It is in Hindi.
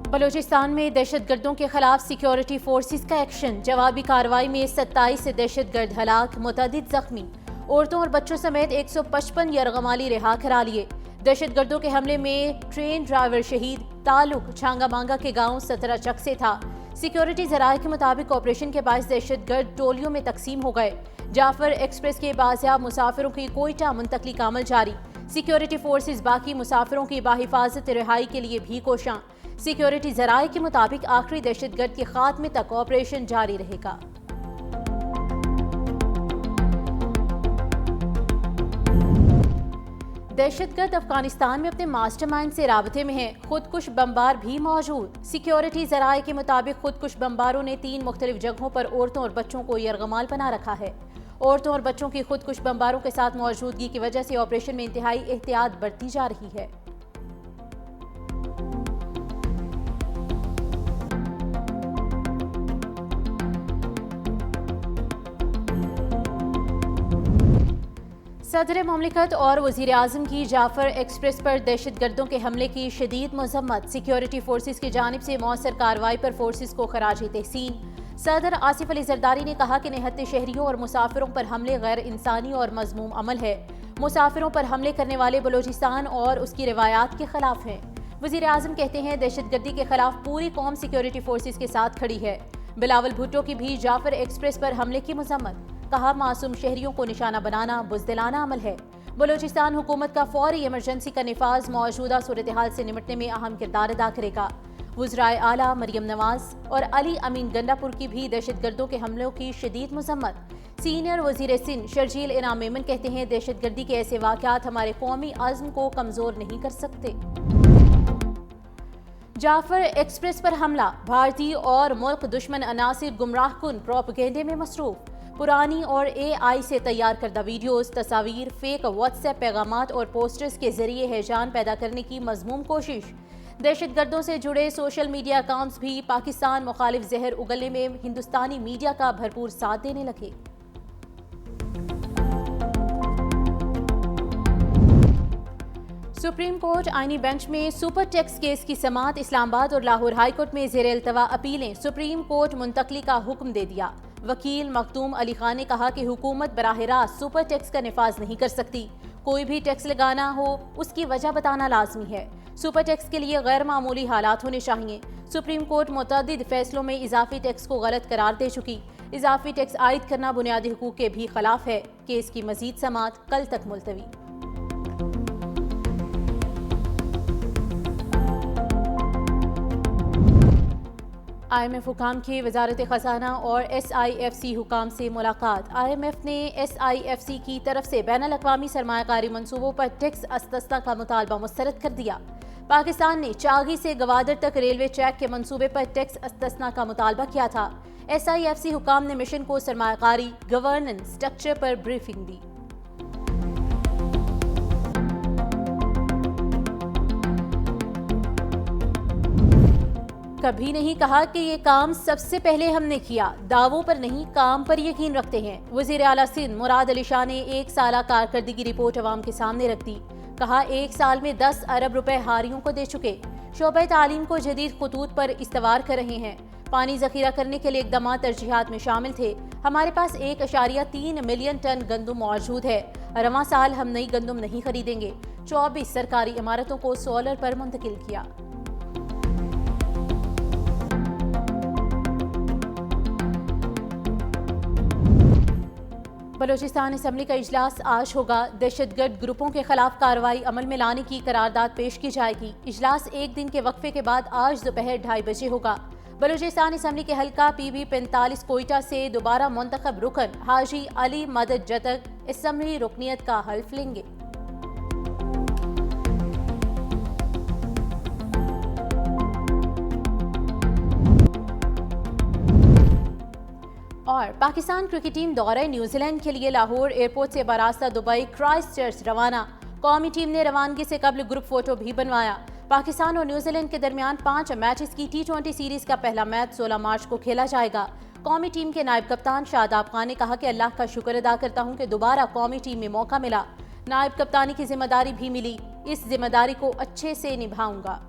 बलूचिस्तान में दहशतगर्दों के खिलाफ सिक्योरिटी फोर्सेस का एक्शन। जवाबी कार्रवाई में 27 दहशतगर्द हलाक, मुतअद्दिद जख्मी। औरतों और बच्चों समेत 155 यरगमाली रिहा करा लिए। दहशतगर्दों के हमले में ट्रेन ड्राइवर शहीद। ताल्लुक छांगा मांगा के गांव 17 चक से था। सिक्योरिटी जराये के मुताबिक ऑपरेशन के बायस दहशतगर्द टोलियों में तकसीम हो गए। जाफर एक्सप्रेस के बाजियाब मुसाफिरों की कोयटा मुंतकली का अमल जारी। सिक्योरिटी फोर्सेस बाकी मुसाफिरों की बाहिफाजत रिहाई के लिए भी कोशां। सिक्योरिटी जराये के मुताबिक आखिरी दहशतगर्द के खात्मे तक ऑपरेशन जारी रहेगा। दहशतगर्द अफगानिस्तान में अपने मास्टरमाइंड से राबते में हैं। खुदकुश बमबार भी मौजूद। सिक्योरिटी जराये के मुताबिक खुदकुश बमबारों ने 3 मुख्तलिफ जगहों पर औरतों और बच्चों को यरगमाल बना रखा है। औरतों और बच्चों की खुदकुश बमबारों के साथ मौजूदगी की वजह से ऑपरेशन में इंतहाई एहतियात बरती जा रही है। सदर ममलिकत और वज़ीर आज़म की जाफर एक्सप्रेस पर दहशतगर्दों के हमले की शदीद मज़म्मत। सिक्योरिटी फोर्सेस की जानिब से मौसर कार्रवाई पर फोर्सेस को खराज तहसीन। सदर आसिफ अली जरदारी ने कहा कि निहत्ते शहरियों और मुसाफिरों पर हमले गैर इंसानी और मज़मूम अमल है। मुसाफिरों पर हमले करने वाले बलूचिस्तान और उसकी रिवायात के खिलाफ हैं। वज़ीर आज़म कहते हैं दहशतगर्दी के खिलाफ पूरी कौम सिक्योरिटी फोर्सेस के साथ खड़ी है। बिलावल भुट्टो की भी जाफर एक्सप्रेस पर हमले की मज़म्मत। कहा मासूम शहरियों को निशाना बनाना बुज़दिलाना अमल है। बलूचिस्तान हुकूमत का फौरी इमरजेंसी का निफाज मौजूदा सूरत हाल से निपटने में अहम किरदार अदा करेगा। वज़राए आला मरियम नवाज और अली अमीन गंडापुर की भी दहशतगर्दों के हमलों की शदीद मज़म्मत। सीनियर वज़ीर सिंध शर्जील इनाम मेमन कहते हैं दहशतगर्दी के ऐसे वाक़यात हमारे कौमी अज़्म को कमज़ोर नहीं कर सकते। जाफर एक्सप्रेस पर हमला। भारतीय और मुल्क दुश्मन अनासिर गुमराहकुन प्रोपेगेंडे में मसरूफ। पुरानी और AI से तैयार करदा वीडियोस, तस्वीर, फेक व्हाट्सएप पैगामात और पोस्टर्स के जरिए हैजान पैदा करने की मज़मूम कोशिश। दहशतगर्दों से जुड़े सोशल मीडिया अकाउंट्स भी पाकिस्तान मुखालिफ जहर उगलने में हिंदुस्तानी मीडिया का भरपूर साथ देने लगे। सुप्रीम कोर्ट आईनी बेंच में सुपर टैक्स केस की समाअत। इस्लामाबाद और लाहौर हाई कोर्ट में ज़ेर अल्तवा अपीलें। सुप्रीम कोर्ट मुंतकली का हुक्म दे दिया। वकील मखदूम अली खान ने कहा कि हुकूमत बराह रास्त सुपर टैक्स का निफाज नहीं कर सकती। कोई भी टैक्स लगाना हो उसकी वजह बताना लाजमी है। सुपर टैक्स के लिए गैर मामूली हालात होने चाहिए। सुप्रीम कोर्ट मुतअद्दिद फैसलों में इजाफी टैक्स को गलत करार दे चुकी। इजाफी टैक्स आयद करना बुनियादी हुकूक के भी खिलाफ है। केस की मजीद समाअत कल तक मुलतवी। IMF हुकाम की वजारत खजाना और SIFC हुकाम से मुलाकात। IMF ने SIFC की तरफ से बैनुल अक़वामी सरमायाकारी मनसूबों पर टैक्स अस्तस्ना का मुतालबा मुस्तरद कर दिया। पाकिस्तान ने चागी से गवादर तक रेलवे ट्रैक के मनसूबे पर टैक्स अस्तस्ना का मुतालबा किया था। SIFC हुकाम ने मिशन को सरमायाकारी गवर्नेंस स्ट्रक्चर पर ब्रीफिंग दी। कभी नहीं कहा कि ये काम सबसे पहले हमने किया। दावों पर नहीं, काम पर यकीन रखते हैं। वज़ीर आला सिंध मुराद अली शाह ने 1 साला कारकर्दगी रिपोर्ट अवाम के सामने रख दी। कहा 1 साल में 10 अरब रुपए हारियों को दे चुके। शोबे तालीम को जदीद खतूत पर इस्तवार कर रहे हैं। पानी जखीरा करने के लिए इक़दाम तरजीहात में शामिल थे। हमारे पास 1.3 मिलियन टन गंदम मौजूद है। रवां साल हम नई गंदम नहीं खरीदेंगे। 24 सरकारी इमारतों को सोलर पर मुंतकिल किया। बलूचिस्तान असम्बली का इजलास आज होगा। दहशतगर्द ग्रुपों के खिलाफ कार्रवाई अमल में लाने की करारदाद पेश की जाएगी। इजलास 1 दिन के वक्फे के बाद आज दोपहर 2:30 बजे होगा। बलूचिस्तान असम्बली के हल्का PB 45 कोयटा से दोबारा मुंतखब रुकन हाजी अली मदद जतक असम्बली रुकनियत का हल्फ लेंगे। और पाकिस्तान क्रिकेट टीम दौरे न्यूजीलैंड के लिए लाहौर एयरपोर्ट से बरास्ता दुबई क्राइस्टचर्च रवाना। कौमी टीम ने रवानगी से कबल ग्रुप फोटो भी बनवाया। पाकिस्तान और न्यूजीलैंड के दरमियान 5 मैचेस की T20 सीरीज का पहला मैच 16 मार्च को खेला जाएगा। कौमी टीम के नायब कप्तान शादाब खान ने कहा कि अल्लाह का शुक्र अदा करता हूं कि दोबारा कौमी टीम में मौका मिला। नायब कप्तानी की जिम्मेदारी भी मिली। इस जिम्मेदारी को अच्छे से निभाऊंगा।